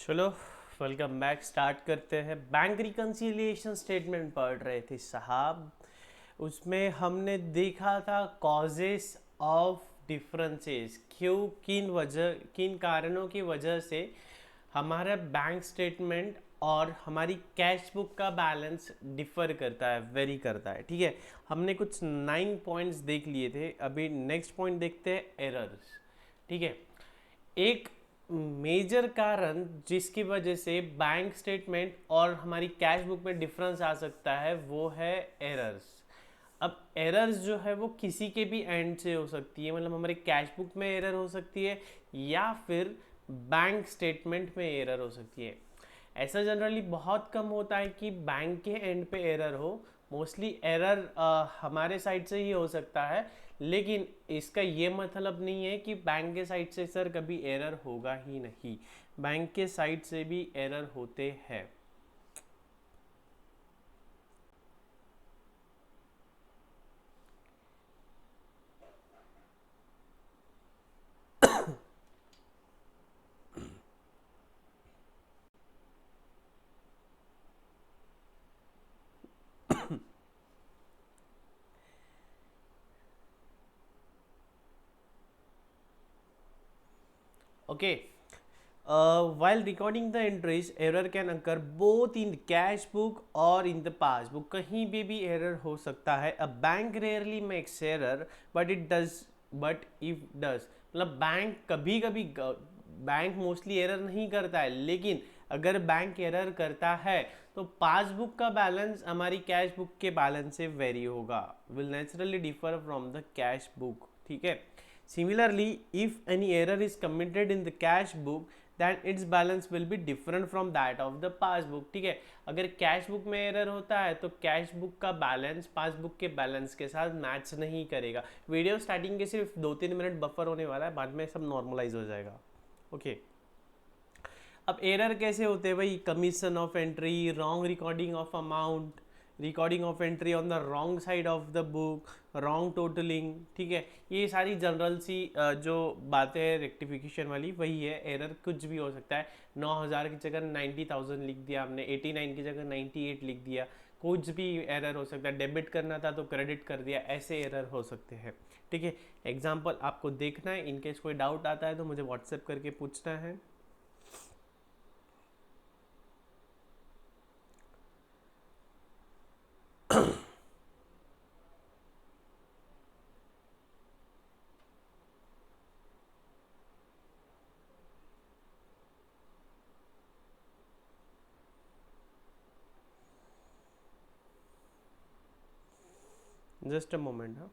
चलो, welcome back. Start करते हैं। बैंक रिकन्सिलिएशन स्टेटमेंट पढ़ रहे थे साहब। उसमें हमने देखा था कॉजेस ऑफ डिफरेंसेस, क्यों किन कारणों की वजह से हमारा बैंक स्टेटमेंट और हमारी कैश बुक का बैलेंस डिफर करता है, वेरी करता है। ठीक है, हमने कुछ 9 पॉइंट्स देख लिए थे। अभी नेक्स्ट पॉइंट देखते हैं, एरर्स। ठीक है, एक मेजर कारण जिसकी वजह से बैंक स्टेटमेंट और हमारी कैश बुक में डिफरेंस आ सकता है वो है एरर्स। अब एरर्स जो है वो किसी के भी एंड से हो सकती है, मतलब हमारे कैश बुक में एरर हो सकती है या फिर बैंक स्टेटमेंट में एरर हो सकती है। ऐसा जनरली बहुत कम होता है कि बैंक के एंड पे एरर हो। मोस्टली एरर हमारे साइड से ही हो सकता है, लेकिन इसका ये मतलब नहीं है कि बैंक के साइड से सर कभी एरर होगा ही नहीं। बैंक के साइड से भी एरर होते हैं। Okay, while recording the entries error can occur both in cash book और in the passbook। कहीं भी एरर हो सकता है। a bank rarely makes error but it does but if does, मतलब बैंक कभी कभी, बैंक मोस्टली एरर नहीं करता है, लेकिन अगर बैंक एरर करता है तो पासबुक का बैलेंस हमारी कैश बुक के बैलेंस से वेरी होगा, will naturally differ from the cash book. ठीक है, similarly if any error is committed in the cash book then its balance will be different from that of the passbook। ठीक है, अगर cash book में error होता है तो cash book का बैलेंस पासबुक के बैलेंस के साथ मैच नहीं करेगा। वीडियो स्टार्टिंग के सिर्फ 2-3 मिनट बफर होने वाला है, बाद में सब नॉर्मलाइज हो जाएगा। ओके, अब एरर कैसे होते हैं भाई? Commission of entry, wrong recording of amount, recording of entry on the wrong side of the book, wrong totalling. ठीक है, ये सारी जनरल सी जो बातें हैं रेक्टिफिकेशन वाली, वही है। एरर कुछ भी हो सकता है। 9,000 की जगह 90,000 लिख दिया हमने, 89 की जगह 98 लिख दिया, कुछ भी एरर हो सकता है। डेबिट करना था तो क्रेडिट कर दिया, ऐसे एरर हो सकते हैं। ठीक है, एग्जाम्पल आपको देखना है। इनकेस कोई डाउट आता है तो मुझे व्हाट्सएप करके पूछना है। Just a moment. हाँ,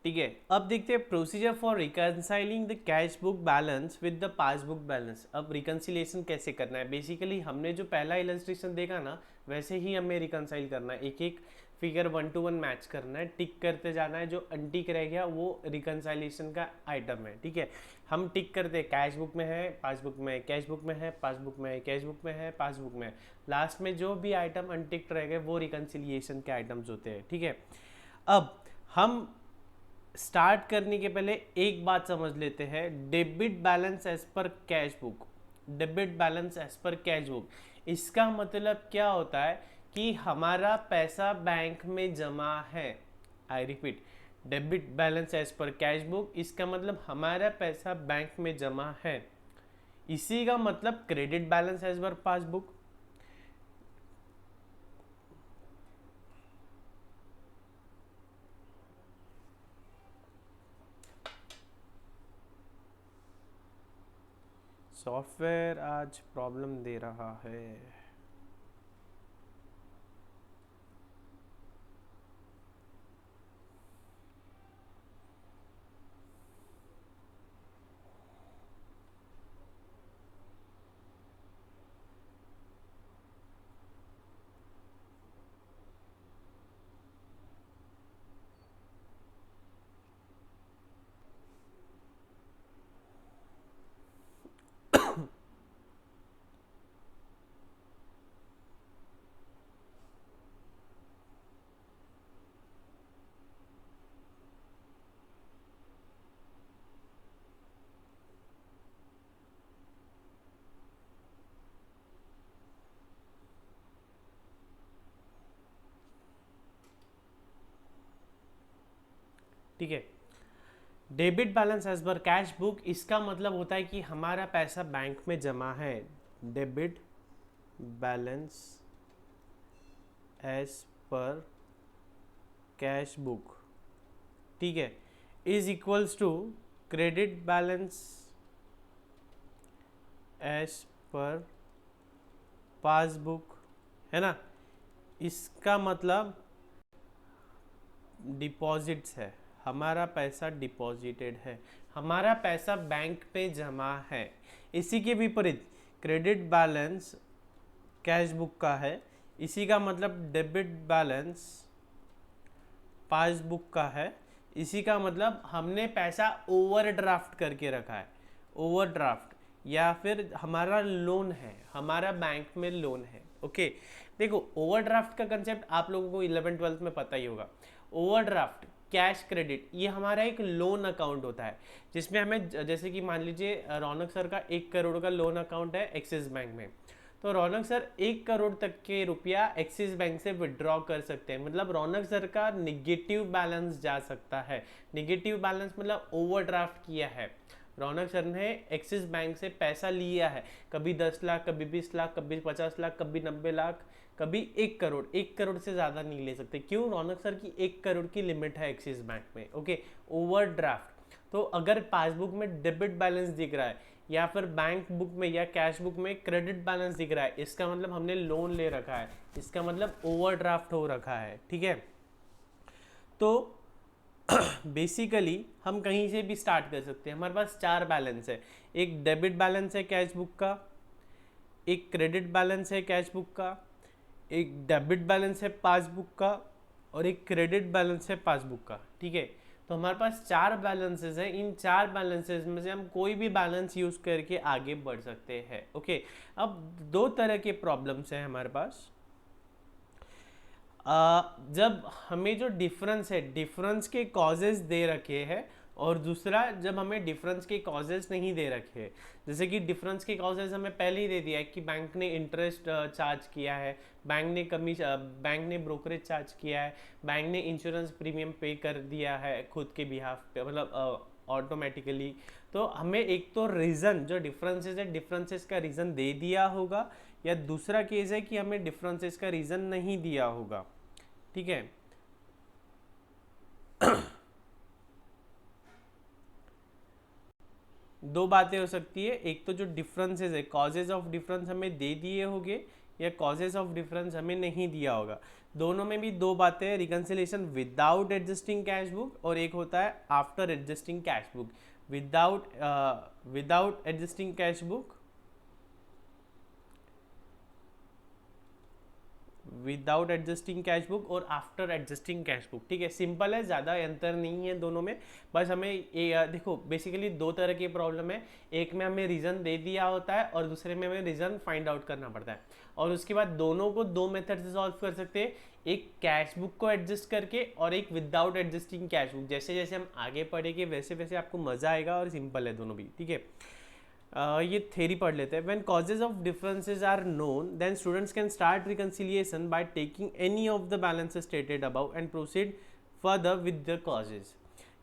ठीक है, अब देखते हैं procedure for reconciling the cash book balance with the passbook balance. अब रिकनसिलेशन कैसे करना है? बेसिकली हमने जो पहला इलस्ट्रेशन देखा ना, वैसे ही हमें रिकनसाइल करना है। एक एक फिगर 1 to 1 मैच करना है, टिक करते जाना है। जो अनटिक रह गया वो रिकनसाइलेशन का आइटम है। ठीक है, हम टिक करते हैं, कैश बुक में है, पासबुक में है, कैश बुक में है, पासबुक में है, कैश बुक में है, पासबुक में है। लास्ट में जो भी आइटम अनटिक्ड रह गए वो रिकनसिलिएशन के आइटम्स होते हैं। ठीक है, अब हम स्टार्ट करने के पहले एक बात समझ लेते हैं। Debit balance as per cash book, debit balance as per cash book, इसका मतलब क्या होता है कि हमारा पैसा बैंक में जमा है। I repeat, debit balance as per cash book, इसका मतलब हमारा पैसा बैंक में जमा है। इसी का मतलब credit balance as per passbook. Software आज प्रॉब्लम दे रहा है। ठीक है। Debit balance as per cash book, इसका मतलब होता है कि हमारा पैसा बैंक में जमा है। Debit balance as per cash book, ठीक है, is equals to credit balance as per passbook, है ना। इसका मतलब डिपॉजिट्स है, हमारा पैसा डिपॉजिटेड है, हमारा पैसा बैंक पे जमा है। इसी के विपरीत क्रेडिट बैलेंस कैश बुक का है, इसी का मतलब डेबिट बैलेंस पासबुक का है। इसी का मतलब हमने पैसा ओवरड्राफ्ट करके रखा है, ओवरड्राफ्ट, या फिर हमारा लोन है, हमारा बैंक में लोन है। ओके, देखो ओवरड्राफ्ट का कंसेप्ट आप लोगों को 11th-12th में पता ही होगा। ओवरड्राफ्ट, कैश क्रेडिट, ये हमारा एक लोन अकाउंट होता है जिसमें हमें, जैसे कि मान लीजिए रौनक सर का 1 करोड़ का लोन अकाउंट है एक्सिस बैंक में, तो रौनक सर 1 करोड़ तक के रुपया एक्सिस बैंक से विड्रॉ कर सकते हैं। मतलब रौनक सर का निगेटिव बैलेंस जा सकता है। निगेटिव बैलेंस मतलब ओवरड्राफ्ट किया है, रौनक सर ने एक्सिस बैंक से पैसा लिया है, कभी 10 लाख, कभी 20 लाख, कभी 50 लाख, कभी 90 लाख, कभी 1 करोड़। 1 करोड़ से ज़्यादा नहीं ले सकते, क्यों? रौनक सर की 1 करोड़ की लिमिट है एक्सिस बैंक में। Okay, overdraft. तो अगर पासबुक में डेबिट बैलेंस दिख रहा है या फिर बैंक बुक में या कैश बुक में क्रेडिट बैलेंस दिख रहा है, इसका मतलब हमने लोन ले रखा है, इसका मतलब ओवरड्राफ्ट हो रखा है, ठीक है। तो बेसिकली हम कहीं से भी स्टार्ट कर सकते हैं। हमारे पास 4 बैलेंस है, एक डेबिट बैलेंस है कैश बुक का, एक क्रेडिट बैलेंस है कैश बुक का, एक डेबिट बैलेंस है पासबुक का, और एक क्रेडिट बैलेंस है पासबुक का, ठीक है। तो हमारे पास 4 बैलेंसेस हैं, इन 4 बैलेंसेस में से हम कोई भी बैलेंस यूज करके आगे बढ़ सकते हैं। ओके, अब 2 तरह के प्रॉब्लम्स हैं हमारे पास। जब हमें जो डिफरेंस है, डिफरेंस के कॉजेज दे रखे हैं, और दूसरा जब हमें डिफरेंस के कॉजेज नहीं दे रखे हैं। जैसे कि डिफरेंस के कॉजेज हमें पहले ही दे दिया है कि बैंक ने इंटरेस्ट चार्ज किया है, बैंक ने ब्रोकरेज चार्ज किया है, बैंक ने इंश्योरेंस प्रीमियम पे कर दिया है खुद के बिहाफ पे, मतलब ऑटोमेटिकली। तो हमें एक तो रीज़न जो डिफरेंसेस है, डिफरेंसेस का रीज़न दे दिया होगा, या दूसरा केस है कि हमें डिफरेंसेस का रीज़न नहीं दिया होगा, ठीक है। दो बातें हो सकती है, एक तो जो डिफरेंसेस है, कॉजेज ऑफ डिफरेंस हमें दे दिए होंगे, या कॉजेज ऑफ डिफरेंस हमें नहीं दिया होगा। दोनों में भी 2 बातें हैं, reconciliation without adjusting cash book, और एक होता है after adjusting cash book. Without adjusting cash book, without adjusting cash book और आफ्टर एडजस्टिंग कैश बुक, ठीक है। सिंपल है, ज़्यादा अंतर नहीं है दोनों में। बस हमें देखो बेसिकली 2 तरह की प्रॉब्लम है, एक में हमें रीज़न दे दिया होता है और दूसरे में हमें रीज़न फाइंड आउट करना पड़ता है। और उसके बाद दोनों को 2 मेथड से सॉल्व कर सकते हैं, एक कैश बुक को एडजस्ट करके और एक विदाउट एडजस्टिंग कैश बुक। जैसे जैसे हम आगे पढ़ेंगे वैसे वैसे आपको मज़ा आएगा, और सिंपल है दोनों भी, ठीक है। ये थ्योरी पढ़ लेते हैं। When causes of differences are known then students can start reconciliation by taking any of the balances stated above and proceed further with the causes.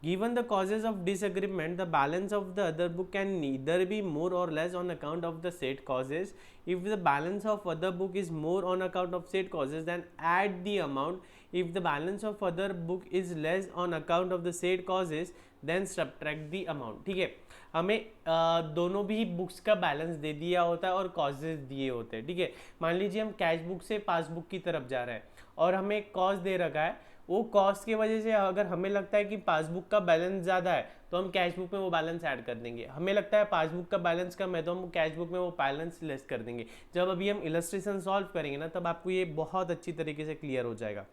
Given the causes of disagreement, the balance of the other book can neither be more or less on account of the said causes. If the balance of other book is more on account of said causes, then add the amount. If the balance of other book is less on account of the said causes, then subtract the amount. ठीक है, हमें दोनों भी books का balance दे दिया होता है और कॉजेज दिए होते हैं, ठीक है। मान लीजिए हम कैश बुक से पासबुक की तरफ जा रहे हैं और हमें कॉज दे रखा है, वो कॉस्ट की वजह से अगर हमें लगता है कि पासबुक का बैलेंस ज़्यादा है तो हम कैश बुक में वो बैलेंस ऐड कर देंगे। हमें लगता है पासबुक का बैलेंस कम है तो हम कैश बुक में वो बैलेंस लेस कर देंगे। जब अभी हम इलस्ट्रेशन सॉल्व करेंगे ना, तब आपको ये बहुत अच्छी तरीके से क्लियर हो जाएगा।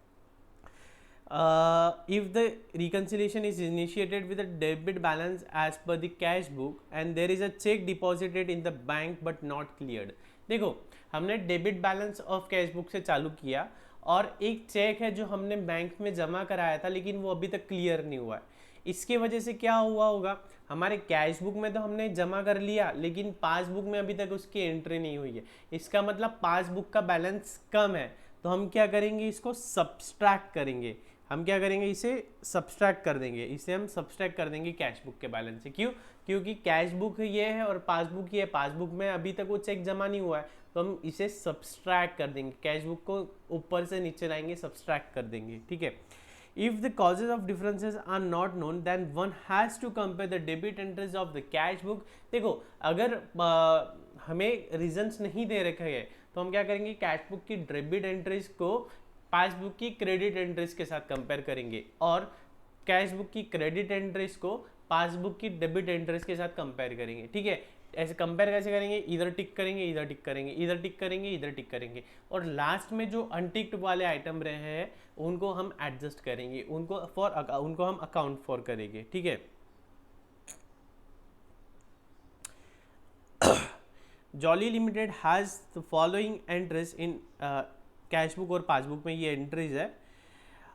If the reconciliation is initiated with a debit balance as per the cash book and there is a check deposited in the bank but not cleared। देखो हमने debit balance of cash book से चालू किया और एक check है जो हमने बैंक में जमा कराया था लेकिन वो अभी तक क्लियर नहीं हुआ है। इसके वजह से क्या हुआ होगा, हमारे कैश बुक में तो हमने जमा कर लिया लेकिन पासबुक में अभी तक उसकी एंट्री नहीं हुई है। इसका मतलब पासबुक का बैलेंस कम है, तो हम क्या करेंगे, इसको सब्सट्रैक्ट करेंगे। हम क्या करेंगे, इसे सब्सट्रैक्ट कर देंगे, इसे हम सब्सट्रैक्ट कर देंगे कैश बुक के बैलेंस से। क्यों? क्योंकि कैश बुक ये है और पासबुक ये है, पासबुक में अभी तक वो चेक जमा नहीं हुआ है, तो हम इसे सब्सट्रैक्ट कर देंगे, कैश बुक को ऊपर से नीचे लाएंगे, सब्सट्रैक्ट कर देंगे, ठीक है। If the causes of differences are not known, then one has to compare the debit entries of the cash book. देखो, अगर हमें रीजंस नहीं दे रखे हैं तो हम क्या करेंगे, कैश बुक की डेबिट एंट्रीज को पासबुक की क्रेडिट एंट्रीज के साथ कंपेयर करेंगे और कैश बुक की क्रेडिट एंट्रीज को पासबुक की डेबिट एंट्रीज के साथ कंपेयर करेंगे, ठीक है। ऐसे कंपेयर कैसे करेंगे, इधर टिक करेंगे, इधर टिक करेंगे, इधर टिक करेंगे, इधर टिक करेंगे, और लास्ट में जो अनटिक्ड वाले आइटम रहे हैं उनको हम एडजस्ट करेंगे, उनको हम अकाउंट फॉर करेंगे, ठीक है। Jolly limited has the following entries in cash book और पासबुक में ये एंट्रीज है।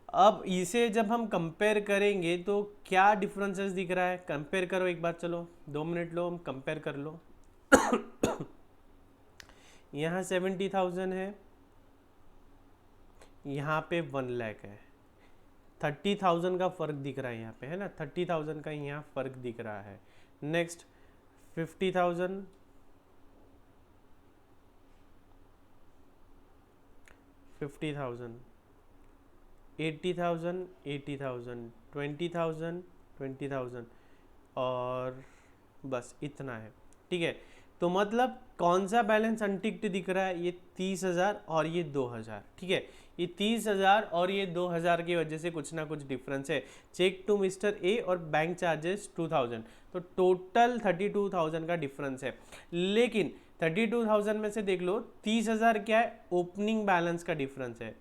अब इसे जब हम कंपेयर करेंगे तो क्या डिफरेंसेस दिख रहा है, कंपेयर करो एक बार, चलो 2 मिनट लो, हम कंपेयर कर लो। यहाँ 70,000 है, यहाँ पे 1 लाख है, 30,000 का फर्क दिख रहा है यहाँ पे, है ना, 30,000 का यहाँ फर्क दिख रहा है। नेक्स्ट 50,000, 50,000, 80,000, 80,000, 20,000, 20,000 और बस इतना है, ठीक है। तो मतलब कौन सा बैलेंस अनटिक्ड दिख रहा है, ये 30,000 और ये 2,000, ठीक है। ये 30,000 और ये 2,000 की वजह से कुछ ना कुछ डिफरेंस है। चेक टू मिस्टर ए और बैंक चार्जेस 2,000, तो टोटल 32,000 का डिफरेंस है। लेकिन 32,000 में से देख लो 30,000 क्या है, ओपनिंग बैलेंस का डिफरेंस है।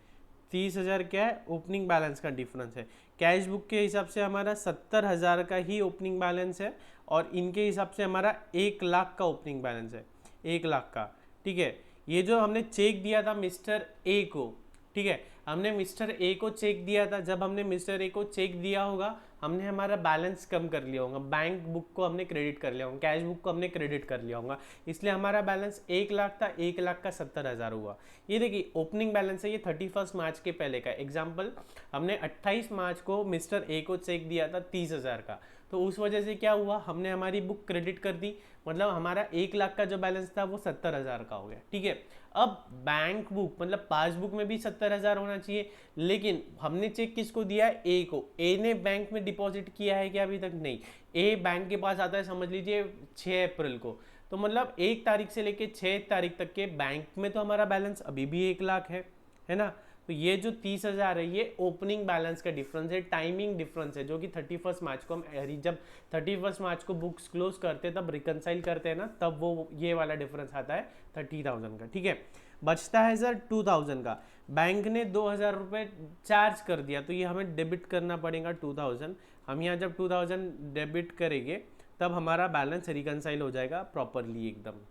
30,000 क्या है, ओपनिंग बैलेंस का डिफरेंस है। कैश बुक के हिसाब से हमारा 70,000 का ही ओपनिंग बैलेंस है और इनके हिसाब से हमारा 1 लाख का ओपनिंग बैलेंस है, 1 लाख का, ठीक है। ये जो हमने चेक दिया था मिस्टर ए को, ठीक है, हमने मिस्टर ए को चेक दिया था, जब हमने मिस्टर ए को चेक दिया होगा हमने हमारा बैलेंस कम कर लिया होगा, बैंक बुक को हमने क्रेडिट कर लिया होगा, कैश बुक को हमने क्रेडिट कर लिया होगा, इसलिए हमारा बैलेंस 1 लाख था, 1 लाख का 70,000 हुआ। ये देखिए ओपनिंग बैलेंस है, ये 31 मार्च के पहले का एग्जाम्पल। हमने 28 मार्च को मिस्टर ए को चेक दिया था 30,000 का, तो उस वजह से क्या हुआ, हमने हमारी बुक क्रेडिट कर दी, मतलब हमारा 1 लाख का जो बैलेंस था वो 70,000 का हो गया, ठीक है। अब बैंक बुक मतलब पासबुक में भी 70,000 होना चाहिए, लेकिन हमने चेक किसको दिया है, ए को। ए ने बैंक में डिपॉजिट किया है क्या, अभी तक नहीं। ए बैंक के पास आता है समझ लीजिए 6 अप्रैल को, तो मतलब 1 तारीख से लेके 6 तारीख तक के बैंक में तो हमारा बैलेंस अभी भी 1 लाख है ना। तो ये जो 30,000 है ये ओपनिंग बैलेंस का डिफरेंस है, टाइमिंग डिफरेंस है, जो कि 31 मार्च को हम जब 31 मार्च को बुक्स क्लोज करते हैं तब रिकनसाइल करते हैं ना, तब वो ये वाला डिफरेंस आता है 30,000 का, ठीक है। बचता है सर 2,000 का, बैंक ने 2,000 रुपये चार्ज कर दिया, तो ये हमें डेबिट करना पड़ेगा 2,000। हम यहाँ जब 2,000 डेबिट करेंगे तब हमारा बैलेंस रिकनसाइल हो जाएगा प्रॉपरली एकदम।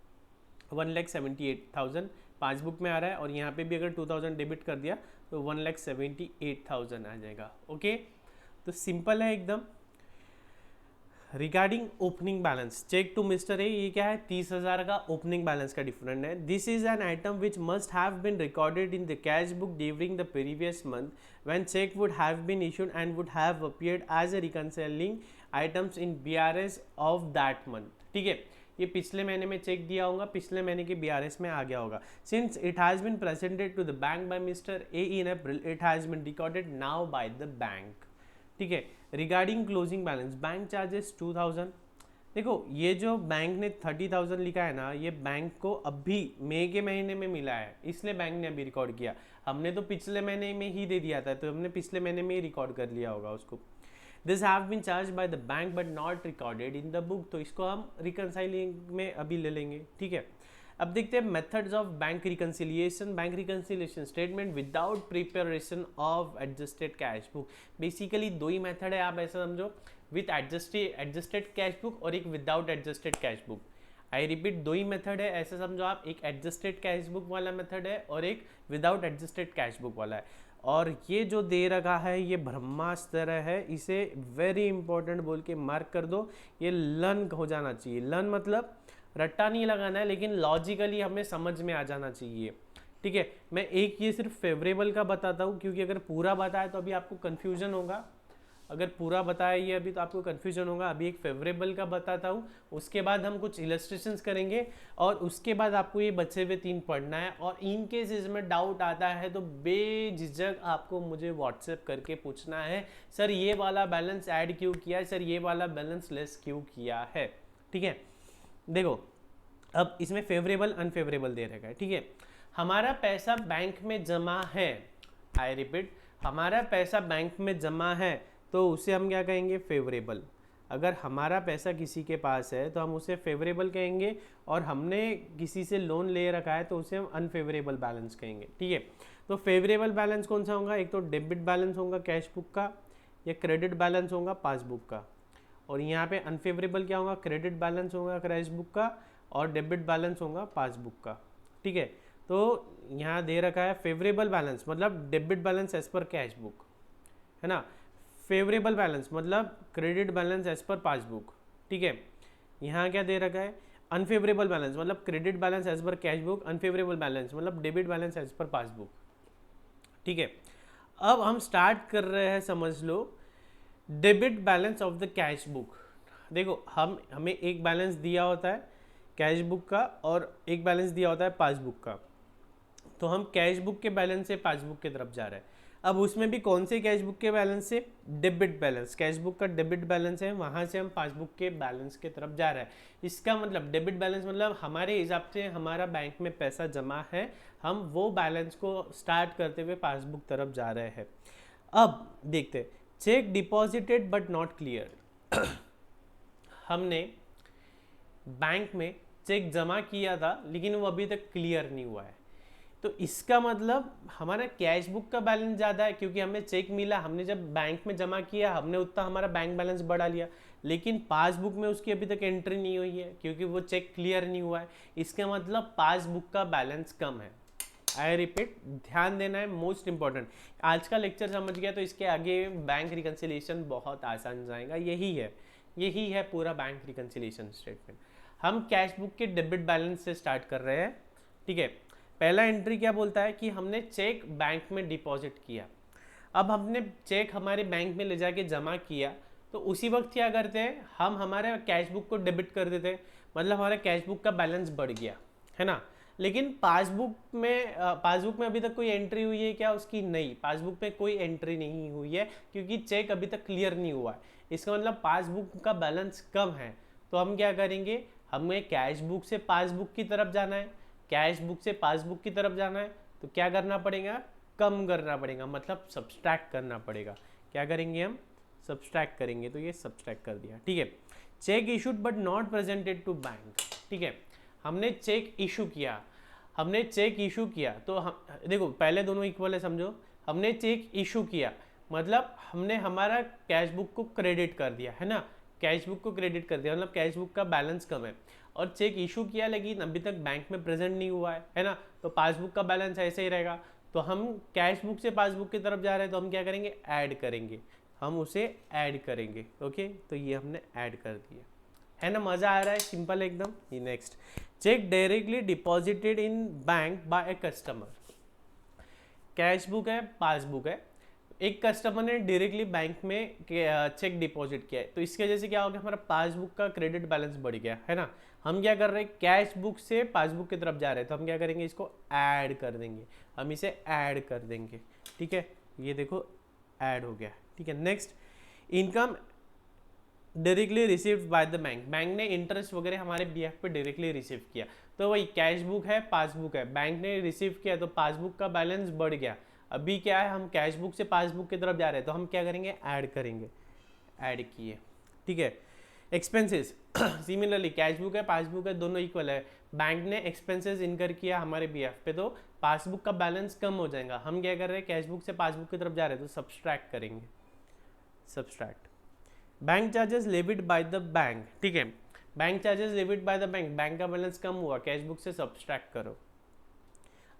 1,78,000 पासबुक में आ रहा है और यहाँ पे भी अगर 2,000 डेबिट कर दिया तो 1,78,000 आ जाएगा, ओके। तो सिंपल है एकदम। Regarding opening balance, cheque to mister A, ये क्या है, 30,000 का ओपनिंग बैलेंस का डिफरेंट है। This is an item which must have been recorded in the cash book during the previous month when cheque would have been issued and would have appeared as a reconciling items in BRS of that month, ठीक है। ये पिछले महीने में check दिया होगा, पिछले महीने के BRS में आ गया होगा। Since it has been presented to the bank by mister A in April, it has been recorded now by the bank, ठीक है। Regarding closing balance, bank charges 2,000। देखो ये जो बैंक ने 30,000 लिखा है ना, ये बैंक को अभी मई के महीने में मिला है, इसलिए बैंक ने अभी रिकॉर्ड किया। हमने तो पिछले महीने में ही दे दिया था, तो हमने पिछले महीने में ही रिकॉर्ड कर लिया होगा उसको। This have been charge by the bank but not recorded in the book, तो इसको हम रिकनसाइलिंग में अभी ले लेंगे, ठीक है। अब देखते हैं methods of bank reconciliation. Bank reconciliation statement without preparation of adjusted cash book. Basically 2 he method है, आप ऐसा समझो, विथ एडजस्टेड कैश बुक और एक without adjusted cash book. I repeat, 2 he method है, ऐसे समझो आप, एक एडजस्टेड कैश बुक वाला मेथड है और एक विदाउट एडजस्टेड कैश बुक वाला है। और ये जो दे रखा है ये ब्रह्मास्त्र है, इसे वेरी इंपॉर्टेंट बोल के मार्क कर दो। ये लर्न हो जाना चाहिए, लर्न मतलब रट्टा नहीं लगाना है, लेकिन लॉजिकली हमें समझ में आ जाना चाहिए ठीक है, मैं एक ये सिर्फ फेवरेबल का बताता हूँ, क्योंकि अगर पूरा बताया तो अभी आपको कन्फ्यूजन होगा, अगर पूरा बताया ये अभी तो आपको कन्फ्यूजन होगा। अभी एक फेवरेबल का बताता हूँ, उसके बाद हम कुछ इलस्ट्रेशंस करेंगे और उसके बाद आपको ये बचे हुए 3 पढ़ना है। और इन केस इसमें डाउट आता है तो बेझिझक आपको मुझे व्हाट्सएप करके पूछना है, सर ये वाला बैलेंस ऐड क्यों किया है, सर ये वाला बैलेंस लेस क्यों किया है। ठीक है, देखो अब इसमें फेवरेबल अनफेवरेबल दे रखा है। ठीक है, हमारा पैसा बैंक में जमा है, आई रिपीट, हमारा पैसा बैंक में जमा है तो उसे हम क्या कहेंगे, फेवरेबल। अगर हमारा पैसा किसी के पास है तो हम उसे फेवरेबल कहेंगे, और हमने किसी से लोन ले रखा है तो उसे हम अनफेवरेबल बैलेंस कहेंगे। ठीक है, तो फेवरेबल बैलेंस कौन सा होगा, एक तो डेबिट बैलेंस होगा कैश बुक का, या क्रेडिट बैलेंस होगा पासबुक का। और यहाँ पे अनफेवरेबल क्या होगा, क्रेडिट बैलेंस होगा कैश बुक का और डेबिट बैलेंस होगा पासबुक का। ठीक है, तो यहाँ दे रखा है फेवरेबल बैलेंस मतलब debit balance as per cash book, है ना। फेवरेबल बैलेंस मतलब credit balance as per passbook. ठीक है, यहाँ क्या दे रखा है, अनफेवरेबल बैलेंस मतलब credit balance as per cash book, unfavourable balance मतलब debit balance as per passbook. ठीक है, अब हम स्टार्ट कर रहे हैं, समझ लो debit balance of the cash book. देखो हमें एक बैलेंस दिया होता है कैश बुक का और एक बैलेंस दिया होता है पासबुक का, तो हम कैश बुक के बैलेंस से पासबुक की तरफ जा रहे हैं। अब उसमें भी कौन से कैश बुक के बैलेंस से, डेबिट बैलेंस, कैश बुक का डेबिट बैलेंस है, वहाँ से हम पासबुक के बैलेंस के तरफ जा रहे हैं। इसका मतलब डेबिट बैलेंस मतलब हमारे हिसाब से हमारा बैंक में पैसा जमा है, हम वो बैलेंस को स्टार्ट करते हुए पासबुक तरफ जा रहे हैं। अब देखते, check deposited but not clear. हमने बैंक में चेक जमा किया था लेकिन वो अभी तक क्लियर नहीं हुआ है, तो इसका मतलब हमारा कैश बुक का बैलेंस ज़्यादा है, क्योंकि हमें चेक मिला, हमने जब बैंक में जमा किया हमने उतना हमारा बैंक बैलेंस बढ़ा लिया, लेकिन पासबुक में उसकी अभी तक एंट्री नहीं हुई है क्योंकि वो चेक क्लियर नहीं हुआ है। इसका मतलब पासबुक का बैलेंस कम है। आई रिपीट, ध्यान देना है, मोस्ट इंपॉर्टेंट। आज का लेक्चर समझ गया तो इसके आगे बैंक रिकन्सिलिएशन बहुत आसान जाएगा। यही है पूरा बैंक रिकन्सिलिएशन स्टेटमेंट। हम कैश बुक के डेबिट बैलेंस से स्टार्ट कर रहे हैं। ठीक है, पहला एंट्री क्या बोलता है कि हमने चेक बैंक में डिपॉजिट किया। अब हमने चेक हमारे बैंक में ले जाके जमा किया, तो उसी वक्त क्या करते हैं, हम हमारे कैश बुक को डेबिट कर देते हैं, मतलब हमारा कैश बुक का बैलेंस बढ़ गया, है ना। लेकिन पासबुक में अभी तक कोई एंट्री हुई है क्या उसकी, नहीं, पासबुक में कोई एंट्री नहीं हुई है क्योंकि चेक अभी तक क्लियर नहीं हुआ है। इसका मतलब पासबुक का बैलेंस कम है, तो हम क्या करेंगे, हमें कैश बुक से पासबुक की तरफ जाना है, कैश बुक से पासबुक की तरफ जाना है, तो क्या करना पड़ेगा, कम करना पड़ेगा, मतलब सब्सट्रैक्ट करना पड़ेगा। क्या करेंगे हम, सब्सट्रैक्ट करेंगे, तो ये सब्सट्रैक्ट कर दिया। ठीक है, cheque issued but not presented to bank. ठीक है, हमने चेक इशू किया, तो हम देखो पहले दोनों इक्वल है, समझो, हमने चेक इशू किया मतलब हमने हमारा कैश बुक को क्रेडिट कर दिया, है ना, कैश बुक को क्रेडिट कर दिया, मतलब कैश बुक का बैलेंस कम है। और चेक इशू किया लेकिन अभी तक बैंक में प्रेजेंट नहीं हुआ है ना, तो पासबुक का बैलेंस ऐसे ही रहेगा। तो हम कैश बुक से पासबुक की तरफ जा रहे हैं, तो हम क्या करेंगे, ऐड करेंगे, हम उसे ऐड करेंगे। ओके, तो ये हमने ऐड कर दिया, है ना, मज़ा आ रहा है, सिंपल एकदम। ये next, cheque directly deposited in bank by a customer. Cash book है, पासबुक है, एक कस्टमर ने डायरेक्टली बैंक में चेक डिपॉजिट किया है, तो इसकी वजह से क्या हो गया, हमारा पासबुक का क्रेडिट बैलेंस बढ़ गया, है ना। हम क्या कर रहे हैं, कैश बुक से पासबुक की तरफ जा रहे हैं, तो हम क्या करेंगे, इसको ऐड कर देंगे, हम इसे ऐड कर देंगे। ठीक है, ये देखो ऐड हो गया। ठीक है, next, income directly received by the bank. Bank ने इंटरेस्ट वगैरह हमारे बीएफ पे डायरेक्टली रिसीव किया, तो वही कैश बुक है, पासबुक है, बैंक ने रिसीव किया तो पासबुक का बैलेंस बढ़ गया। अभी क्या है, हम कैश बुक से पासबुक की तरफ जा रहे हैं, तो हम क्या करेंगे, ऐड करेंगे, ऐड किए। ठीक है, एक्सपेंसेस सिमिलरली कैश बुक है, पासबुक है, दोनों इक्वल है, बैंक ने एक्सपेंसेस इनकर किया हमारे बीएफ पे, तो पासबुक का बैलेंस कम हो जाएगा। हम क्या कर रहे हैं, कैश बुक से पासबुक की तरफ जा रहे हैं, तो सब्सट्रैक्ट करेंगे, subtract. Bank charges levied by the bank. ठीक है, bank charges levied by the bank, bank का बैलेंस कम हुआ, कैश बुक से सब्सट्रैक्ट करो।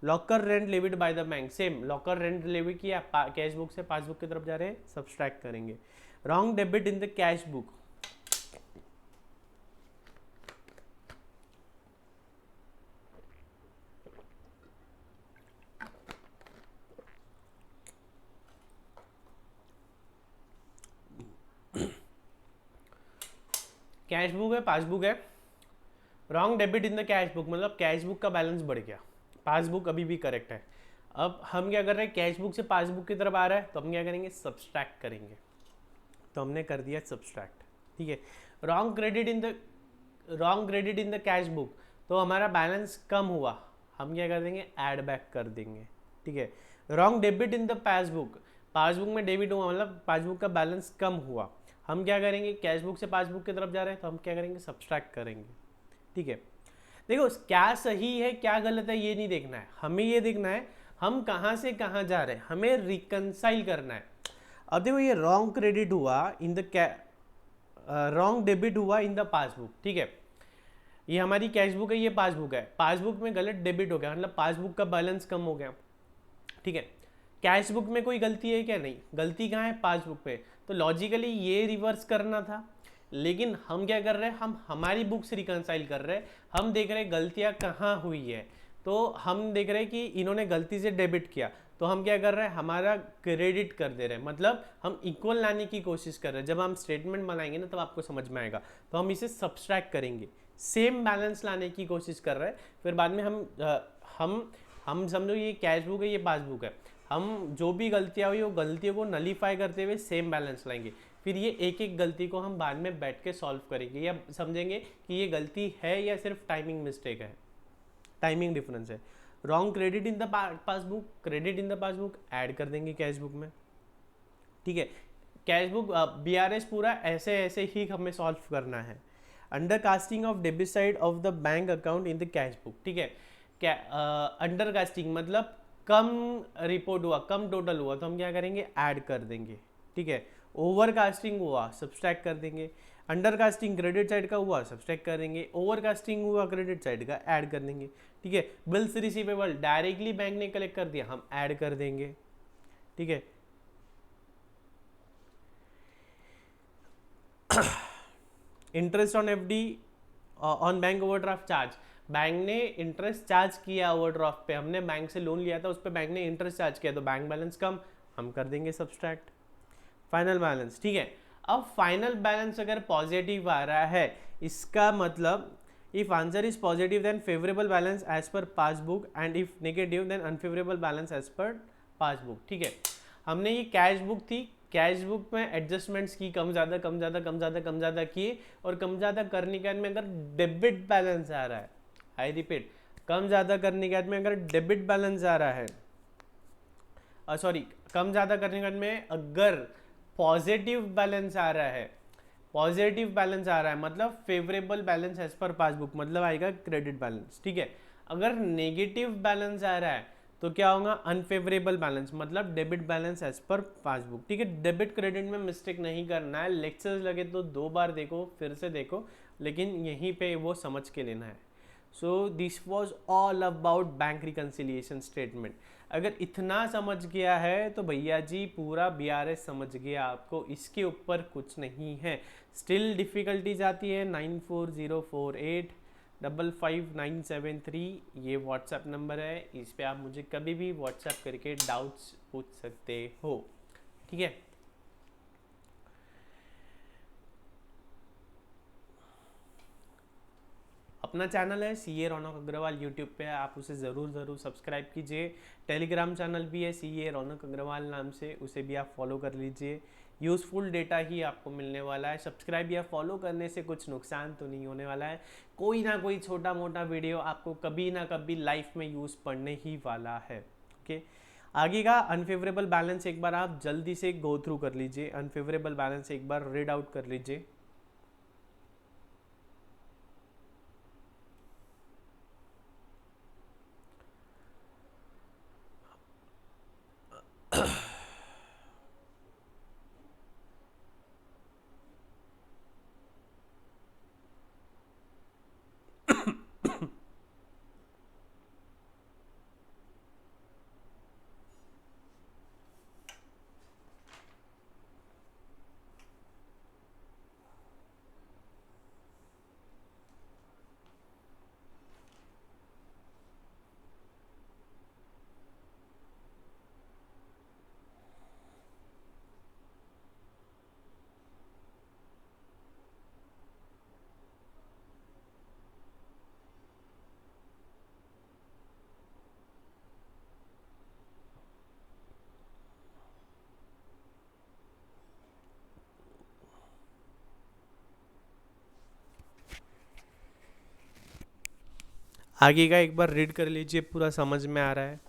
Locker rent levied by the bank, same, locker rent levy किया, कैश बुक से पासबुक की तरफ जा रहे हैं, सब्सट्रैक्ट करेंगे। Wrong debit in the cash book, cash book है, पासबुक है, wrong debit in the cash book मतलब कैश बुक का बैलेंस बढ़ गया, पासबुक अभी भी करेक्ट है। अब हम क्या कर रहे हैं, कैश बुक से पासबुक की तरफ आ रहा है तो हम क्या करेंगे, सब्सट्रैक्ट करेंगे, तो हमने कर दिया सब्सट्रैक्ट, ठीक है। Wrong credit in the cash book, तो हमारा बैलेंस कम हुआ, हम क्या कर देंगे, ऐड बैक कर देंगे, ठीक है। Wrong debit in the passbook, passbook में डेबिट हुआ मतलब पासबुक का बैलेंस कम हुआ, हम क्या करेंगे, कैश बुक से पासबुक की तरफ जा रहे हैं तो हम क्या करेंगे, सब्सट्रैक्ट करेंगे, ठीक है। देखो क्या सही है क्या गलत है ये नहीं देखना है, हमें ये देखना है हम कहाँ से कहाँ जा रहे हैं, हमें रिकंसाइल करना है। अब देखो ये रॉन्ग क्रेडिट हुआ इन द रॉन्ग डेबिट हुआ इन द पासबुक, ठीक है। ये हमारी कैश बुक है, ये पासबुक है, पासबुक में गलत डेबिट हो गया मतलब पासबुक का बैलेंस कम हो गया, ठीक है। कैश बुक में कोई गलती है क्या, नहीं, गलती कहाँ है, पासबुक पे, तो लॉजिकली ये रिवर्स करना था, लेकिन हम क्या कर रहे हैं, हम हमारी बुक से रिकंसाइल कर रहे हैं, हम देख रहे हैं गलतियाँ कहाँ हुई है, तो हम देख रहे हैं कि इन्होंने गलती से डेबिट किया, तो हम क्या कर रहे हैं, हमारा क्रेडिट कर दे रहे हैं, मतलब हम इक्वल लाने की कोशिश कर रहे हैं। जब हम स्टेटमेंट बनाएंगे ना तब आपको समझ में आएगा, तो हम इसे सब्सट्रैक्ट करेंगे, सेम बैलेंस लाने की कोशिश कर रहे हैं, फिर बाद में हम समझो ये कैश बुक है, ये पासबुक है, हम जो भी गलतियाँ हुई वो गलतियों को नलीफाई करते हुए सेम बैलेंस लाएंगे, फिर ये एक एक गलती को हम बाद में बैठ के सॉल्व करेंगे या समझेंगे कि ये गलती है या सिर्फ टाइमिंग मिस्टेक है, टाइमिंग डिफरेंस है। Wrong credit in the passbook, credit in the passbook add कर देंगे कैश बुक में, ठीक है। कैश बुक BRS पूरा ऐसे ऐसे ही हमें सॉल्व करना है। Under casting of debit side of the bank account in the cash book, ठीक है। क्या अंडर कास्टिंग मतलब कम रिपोर्ट हुआ, कम टोटल हुआ, तो हम क्या करेंगे, ऐड कर देंगे, ठीक है। ओवर कास्टिंग हुआ, सब्सट्रैक्ट कर देंगे। अंडर कास्टिंग क्रेडिट साइड का हुआ, सब्सट्रैक्ट कर देंगे। ओवर कास्टिंग हुआ क्रेडिट साइड का, ऐड कर देंगे, ठीक है। बिल्स रिसीवेबल डायरेक्टली बैंक ने कलेक्ट कर दिया, हम ऐड कर देंगे, ठीक है। Interest on FD on bank overdraft charge, bank ने इंटरेस्ट चार्ज किया ओवरड्राफ्ट पे, हमने बैंक से लोन लिया था उस पर बैंक ने इंटरेस्ट चार्ज किया, तो बैंक बैलेंस कम, हम कर देंगे सब्सट्रैक्ट। फाइनल बैलेंस, ठीक है। अब फाइनल बैलेंस अगर पॉजिटिव आ रहा है, इसका मतलब if answer is positive then favourable balance as per passbook and if negative then unfavourable balance as per passbook, ठीक है। हमने ये कैश बुक थी, कैश बुक में एडजस्टमेंट्स की, कम ज़्यादा कम ज़्यादा कम ज़्यादा कम ज़्यादा किए, और कम ज़्यादा करने के बाद में अगर डेबिट बैलेंस आ रहा है, आई रिपीट, कम ज़्यादा करने के बाद में अगर डेबिट बैलेंस आ रहा है, सॉरी, कम ज़्यादा करने के बाद में अगर पॉजिटिव बैलेंस आ रहा है, पॉजिटिव बैलेंस आ रहा है मतलब favourable balance as per passbook, मतलब आएगा क्रेडिट बैलेंस, ठीक है। अगर नेगेटिव बैलेंस आ रहा है तो क्या होगा, अनफेवरेबल बैलेंस, मतलब debit balance as per passbook, ठीक है। डेबिट क्रेडिट में मिस्टेक नहीं करना है, लेक्चर्स लगे तो 2 बार देखो, फिर से देखो, लेकिन यहीं पे वो समझ के लेना है। So this was all about bank reconciliation statement. अगर इतना समझ गया है तो भैया जी पूरा BRS समझ गया, आपको इसके ऊपर कुछ नहीं है। स्टिल डिफ़िकल्टीज आती है 9404855973, ये व्हाट्सएप नंबर है, इस पे आप मुझे कभी भी व्हाट्सएप करके डाउट्स पूछ सकते हो, ठीक है। अपना चैनल है CA रौनक अग्रवाल यूट्यूब पे, आप उसे ज़रूर सब्सक्राइब कीजिए। टेलीग्राम चैनल भी है CA रौनक अग्रवाल नाम से, उसे भी आप फॉलो कर लीजिए, यूज़फुल डेटा ही आपको मिलने वाला है। सब्सक्राइब या फॉलो करने से कुछ नुकसान तो नहीं होने वाला है, कोई ना कोई छोटा मोटा वीडियो आपको कभी ना कभी लाइफ में यूज़ पड़ने ही वाला है, ओके। आगे का अनफेवरेबल बैलेंस एक बार आप जल्दी से गो थ्रू कर लीजिए, अनफेवरेबल बैलेंस एक बार रीड आउट कर लीजिए। आगे का एक बार रीड कर लीजिए, पूरा समझ में आ रहा है।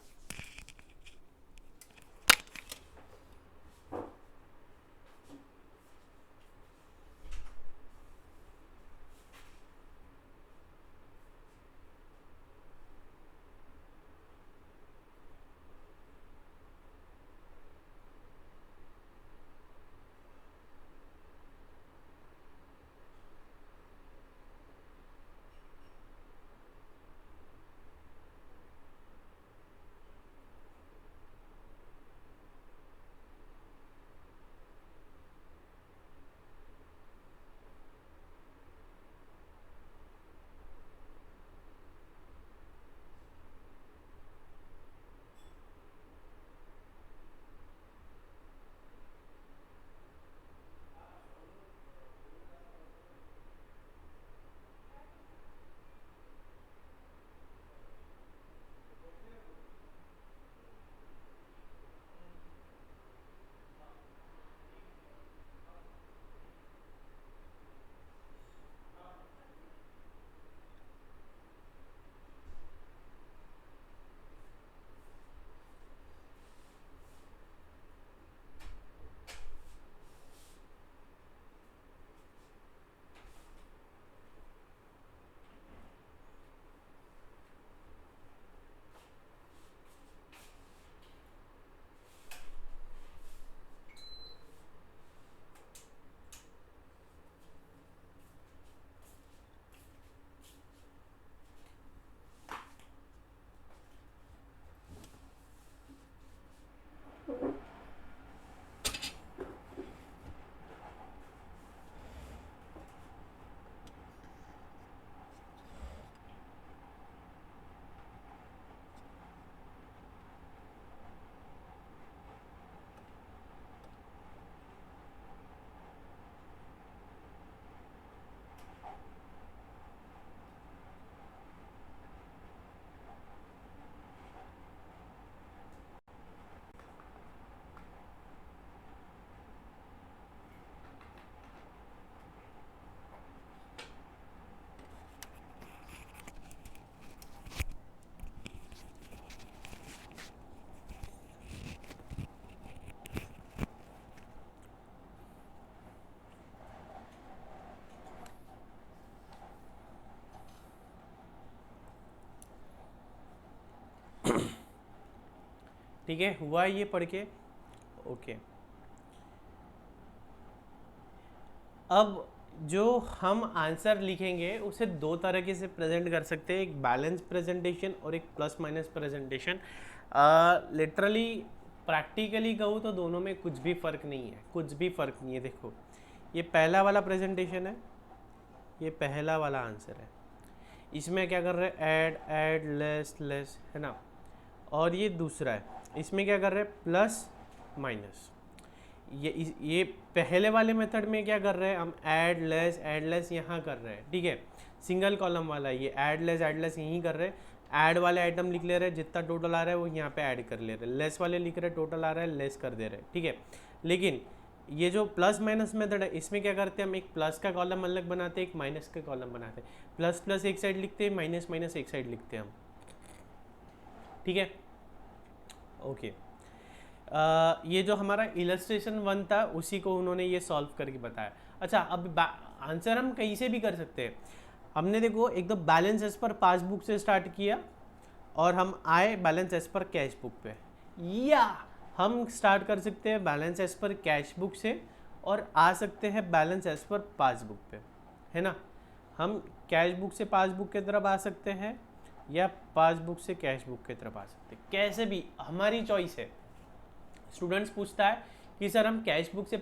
ठीक है, हुआ ये पढ़ के? ओके। अब जो हम आंसर लिखेंगे उसे दो तरीके से प्रेजेंट कर सकते हैं, एक बैलेंस प्रेजेंटेशन और एक plus minus presentation. Literally practically कहूँ तो दोनों में कुछ भी फ़र्क नहीं है, कुछ भी फ़र्क नहीं है। देखो, ये पहला वाला प्रेजेंटेशन है, ये पहला वाला आंसर है। इसमें क्या कर रहे हैं, ऐड ऐड लेस लेस, है ना। और ये दूसरा है, इसमें क्या कर रहे हैं, प्लस माइनस। ये पहले वाले मेथड में क्या कर रहे हैं हम, ऐड लेस यहाँ कर रहे हैं, ठीक है। सिंगल कॉलम वाला ये ऐड लेस यहीं कर रहे हैं। ऐड वाले आइटम लिख ले रहे हैं, जितना टोटल आ रहा है वो यहाँ पे ऐड कर ले रहे हैं। लेस वाले लिख रहे हैं, टोटल आ रहा है लेस कर दे रहे हैं, ठीक है। लेकिन ये जो प्लस माइनस मेथड है, इसमें क्या करते हैं हम, एक प्लस का कॉलम अलग बनाते हैं, एक माइनस का कॉलम बनाते हैं। प्लस प्लस एक साइड लिखते हैं, माइनस माइनस एक साइड लिखते हैं हम, ठीक है। ओके। ये जो हमारा इलस्ट्रेशन 1 था उसी को उन्होंने ये सॉल्व करके बताया। अच्छा, अब आंसर हम कहीं से भी कर सकते हैं। हमने देखो एक तो बैलेंस एज पर पासबुक से स्टार्ट किया और हम आए balance as per cash book पे, या हम स्टार्ट कर सकते हैं balance as per cash book से और आ सकते हैं बैलेंस एज पर पासबुक पे, है ना। हम कैश बुक से पासबुक की तरफ आ सकते हैं या पासबुक से कैश बुक की तरफ आ सकते हैं, कैसे भी हमारी चॉइस है। स्टूडेंट्स पूछता है कि सर हम कैश बुक से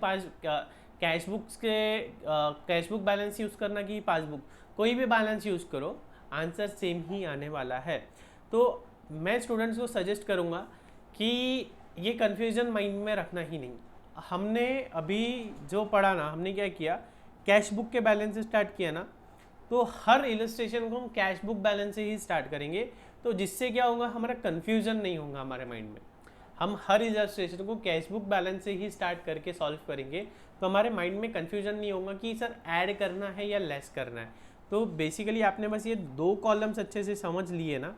कैश बुक बैलेंस यूज़ करना कि पासबुक, कोई भी बैलेंस यूज़ करो, आंसर सेम ही आने वाला है। तो मैं स्टूडेंट्स को सजेस्ट करूँगा कि ये कन्फ्यूज़न माइंड में रखना ही नहीं। हमने अभी जो पढ़ा ना, हमने क्या किया, कैश बुक के बैलेंस से स्टार्ट किया ना, तो हर इलस्ट्रेशन को हम कैश बुक बैलेंस से ही स्टार्ट करेंगे, तो जिससे क्या होगा, हमारा कन्फ्यूज़न नहीं होगा हमारे माइंड में। हम हर इलस्ट्रेशन को कैश बुक बैलेंस से ही स्टार्ट करके सॉल्व करेंगे, तो हमारे माइंड में कन्फ्यूजन नहीं होगा कि सर ऐड करना है या लेस करना है। तो बेसिकली आपने बस ये 2 कॉलम्स अच्छे से समझ लिए ना,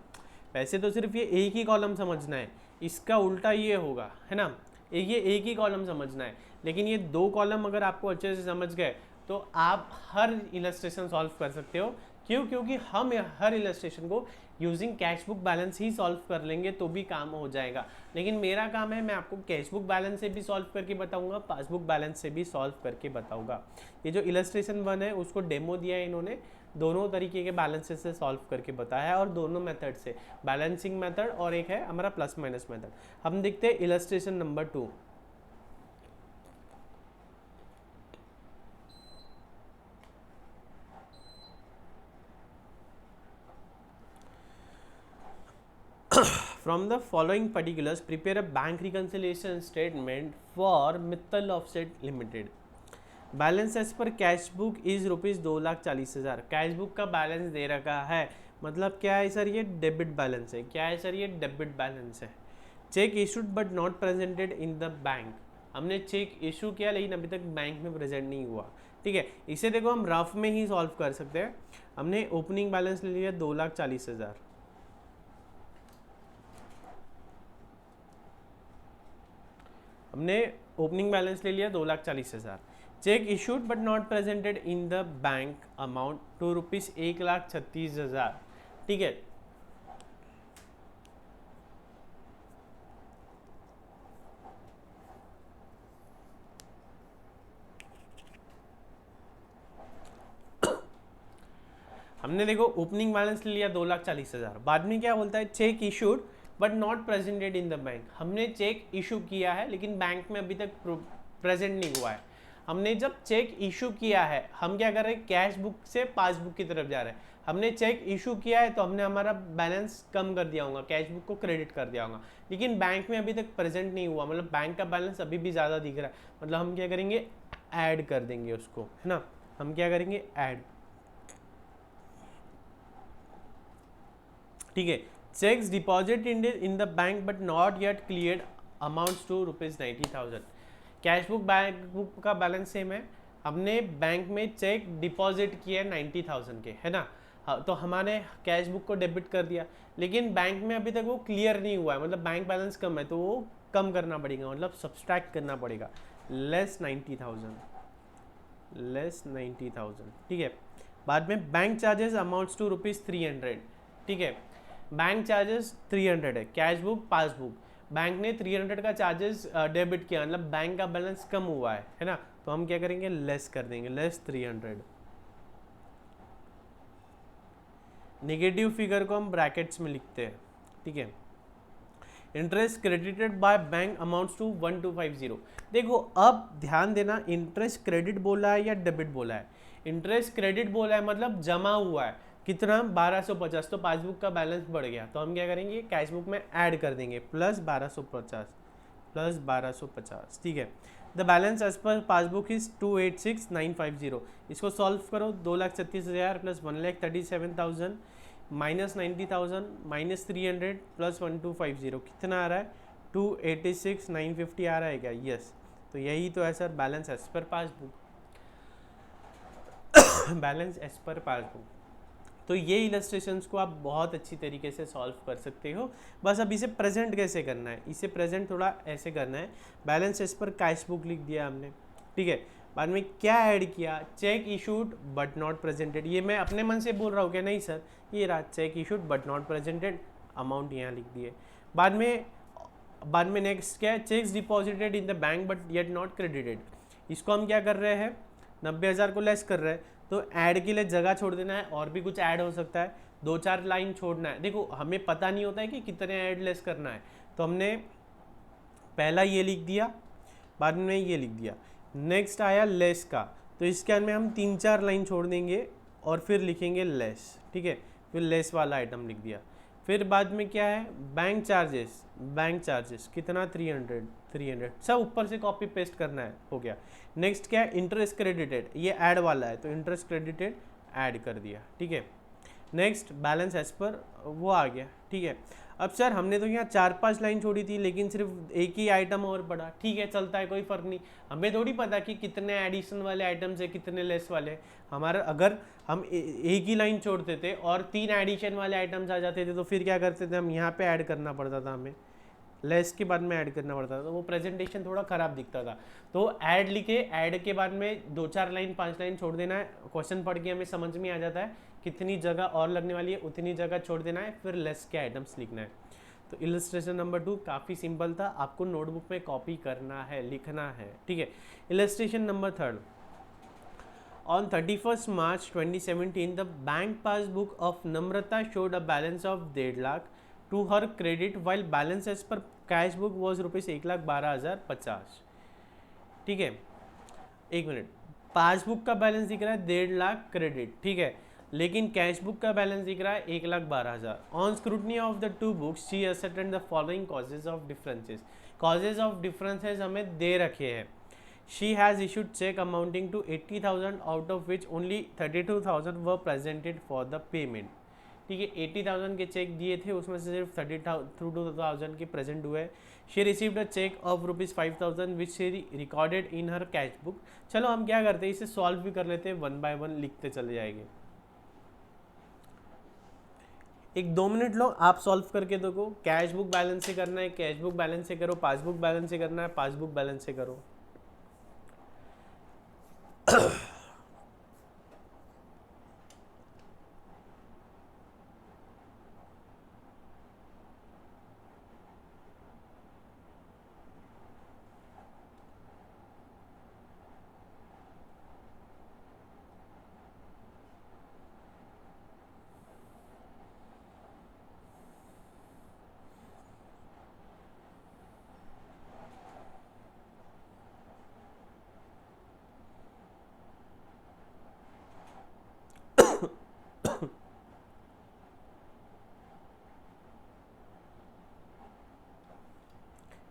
वैसे तो सिर्फ ये एक ही कॉलम समझना है, इसका उल्टा ये होगा, है ना, ये एक ही कॉलम समझना है, लेकिन ये 2 कॉलम अगर आपको अच्छे से समझ गए तो आप हर इलस्ट्रेशन सॉल्व कर सकते हो। क्यों? क्योंकि हम हर इलस्ट्रेशन को यूजिंग कैश बुक बैलेंस ही सॉल्व कर लेंगे तो भी काम हो जाएगा। लेकिन मेरा काम है, मैं आपको कैश बुक बैलेंस से भी सॉल्व करके बताऊंगा, पासबुक बैलेंस से भी सॉल्व करके बताऊंगा। ये जो इलस्ट्रेशन 1 है उसको डेमो दिया है इन्होंने, दोनों तरीके के बैलेंसेस से सॉल्व करके बताया है, और दोनों मेथड से, बैलेंसिंग मेथड और एक है हमारा प्लस माइनस मेथड। हम देखते हैं illustration number 2। From the following particulars, prepare a bank reconciliation statement for Mittal Offset Limited. Balance as per cash book is ₹2,40,000। Cash book का बैलेंस दे रखा है, मतलब क्या है सर? ये डेबिट बैलेंस है। क्या है सर? ये डेबिट बैलेंस है। Cheque issued but not presented in the bank. हमने चेक इशू किया लेकिन अभी तक बैंक में प्रेजेंट नहीं हुआ। ठीक है, इसे देखो हम रफ में ही सॉल्व कर सकते हैं। हमने ओपनिंग बैलेंस ले लिया 2,40,000, हमने ओपनिंग बैलेंस ले लिया 2,40,000। Cheque issued but not presented in the bank amount to ₹1,36,000। ठीक है, हमने देखो ओपनिंग बैलेंस ले लिया 2,40,000। बाद में क्या बोलता है? Cheque issued but not presented in the bank. हमने चेक इशू किया है लेकिन बैंक में अभी तक प्रेजेंट नहीं हुआ है। हमने जब चेक इशू किया है, हम क्या कर रहे हैं? कैश बुक से पासबुक की तरफ जा रहे हैं। हमने चेक इशू किया है तो हमने हमारा बैलेंस कम कर दिया होगा, कैश बुक को क्रेडिट कर दिया होगा, लेकिन बैंक में अभी तक प्रेजेंट नहीं हुआ, मतलब बैंक का बैलेंस अभी भी ज़्यादा दिख रहा है। मतलब हम क्या करेंगे? ऐड कर देंगे उसको, है ना। हम क्या करेंगे? ऐड। ठीक है, cheques deposit in the bank but not yet cleared amounts to ₹90,000। Cash book bank book का बैलेंस सेम है, हमने बैंक में चेक डिपॉजिट किया 90,000 के, है ना। हाँ, तो हमारे कैश बुक को डेबिट कर दिया, लेकिन बैंक में अभी तक वो क्लियर नहीं हुआ है, मतलब बैंक बैलेंस कम है, तो वो कम करना पड़ेगा, मतलब सब्सट्रैक्ट करना पड़ेगा, लेस 90,000। ठीक है, बाद में बैंक चार्जेस अमाउंट्स टू ₹300। ठीक है, बैंक चार्जेस 300 है, कैश बुक पासबुक, बैंक ने 300 का चार्जेस डेबिट किया, मतलब बैंक का बैलेंस कम हुआ है ना। तो हम क्या करेंगे? लेस कर देंगे, लेस 300। नेगेटिव फिगर को हम ब्रैकेट्स में लिखते हैं। ठीक है, interest credited by bank amounts to 1250। देखो अब ध्यान देना, इंटरेस्ट क्रेडिट बोला है या डेबिट बोला है? इंटरेस्ट क्रेडिट बोला है, मतलब जमा हुआ है कितना? 1250। तो पासबुक का बैलेंस बढ़ गया, तो हम क्या करेंगे? कैश बुक में ऐड कर देंगे प्लस 1250। ठीक है, the balance as per passbook is 286,950। इसको सॉल्व करो, 2,36,000 प्लस 1,37,000 माइनस 90,000 माइनस 300 प्लस 1250 कितना आ रहा है? 286,950 आ रहा है क्या? यस। तो यही तो है sir balance as per passbook. Balance as per passbook. तो ये इलस्ट्रेशंस को आप बहुत अच्छी तरीके से सॉल्व कर सकते हो। बस अब इसे प्रेजेंट कैसे करना है, इसे प्रेजेंट थोड़ा ऐसे करना है। Balance as per cash book लिख दिया हमने। ठीक है, बाद में क्या ऐड किया? Check issued but not presented. ये मैं अपने मन से बोल रहा हूँ क्या? नहीं सर, ये रहा check issued but not presented, amount यहाँ लिख दिए। बाद में नेक्स्ट क्या है? Checks deposited in the bank but yet not credited. इसको हम क्या कर रहे हैं? 90,000 को लेस कर रहे हैं, तो ऐड के लिए जगह छोड़ देना है, और भी कुछ ऐड हो सकता है, 2-4 लाइन छोड़ना है। देखो हमें पता नहीं होता है कि कितने ऐड लेस करना है, तो हमने पहला ये लिख दिया, बाद में ये लिख दिया। नेक्स्ट आया लेस का, तो इसके अंदर में हम 3-4 लाइन छोड़ देंगे और फिर लिखेंगे लेस। ठीक है, फिर लेस वाला आइटम लिख दिया। फिर बाद में क्या है? बैंक चार्जेस कितना? 300 सब ऊपर से कॉपी पेस्ट करना है, हो गया। नेक्स्ट क्या है? इंटरेस्ट क्रेडिटेड, ये ऐड वाला है, तो इंटरेस्ट क्रेडिटेड ऐड कर दिया। ठीक है, नेक्स्ट बैलेंस एज पर वो आ गया, ठीक है। अब सर हमने तो यहाँ 4-5 लाइन छोड़ी थी लेकिन सिर्फ एक ही आइटम और पड़ा, ठीक है चलता है, कोई फ़र्क नहीं। हमें थोड़ी पता कि कितने एडिशन वाले आइटम्स है कितने लेस वाले। हमारा अगर हम एक ही लाइन छोड़ते थे और 3 एडिशन वाले आइटम्स आ जाते थे तो फिर क्या करते थे हम, यहाँ पे ऐड करना पड़ता था हमें, लेस के बाद में ऐड करना पड़ता था, तो वो प्रेजेंटेशन थोड़ा ख़राब दिखता था। तो ऐड लिखे, ऐड के बाद में 2-4 लाइन 5 लाइन छोड़ देना है, क्वेश्चन पढ़ के हमें समझ में आ जाता है कितनी जगह और लगने वाली है, उतनी जगह छोड़ देना है, फिर लेस के आइटम्स लिखना है। तो इलस्ट्रेशन नंबर 2 काफ़ी सिंपल था, आपको नोटबुक में कॉपी करना है, लिखना है, ठीक है। Illustration number 3, on 31st March 2017, the bank passbook of Namrata showed a balance of 1.5 lakh to her credit, while balance as per cash book was rupees 1,12,050। ठीक है, एक मिनट, पासबुक का बैलेंस दिख रहा है 1.5 लाख क्रेडिट, ठीक है, लेकिन कैश बुक का बैलेंस दिख रहा है 1,12,000। On scrutiny of the two books she ascertained the following causes of differences. Causes of differences हमें दे रखे हैं। She has issued check amounting to 80,000, out of which only 32,000 were presented for the payment। ठीक है, 80,000 के check दिए थे, उसमें से सिर्फ 32,000 के प्रेजेंट हुए। She received a cheque of ₹5,000 which she recorded in her cash book. चलो हम क्या करते हैं, इसे सॉल्व भी कर लेते हैं, 1 बाय 1 लिखते चले जाएंगे। एक 2 मिनट लो, आप सॉल्व करके देखो। कैश बुक बैलेंस से करना है, कैश बुक बैलेंस से करो, पासबुक बैलेंस से करना है, पासबुक बैलेंस से करो।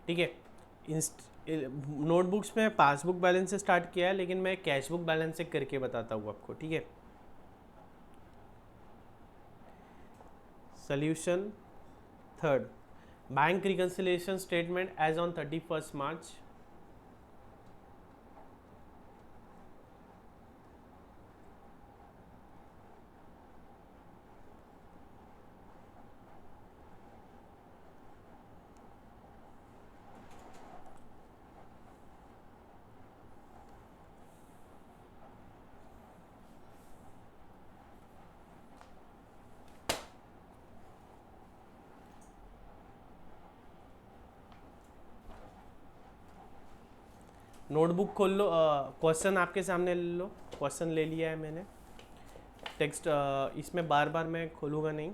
ठीक है, नोटबुक्स में पासबुक बैलेंस से स्टार्ट किया है, लेकिन मैं कैश बुक बैलेंस से करके बताता हूँ आपको, ठीक है। Solution third, bank reconciliation statement as on 31st March। Notebook खोल लो, क्वेश्चन आपके सामने ले लो, क्वेश्चन ले लिया है मैंने। टेक्स्ट इसमें बार बार मैं खोलूँगा नहीं,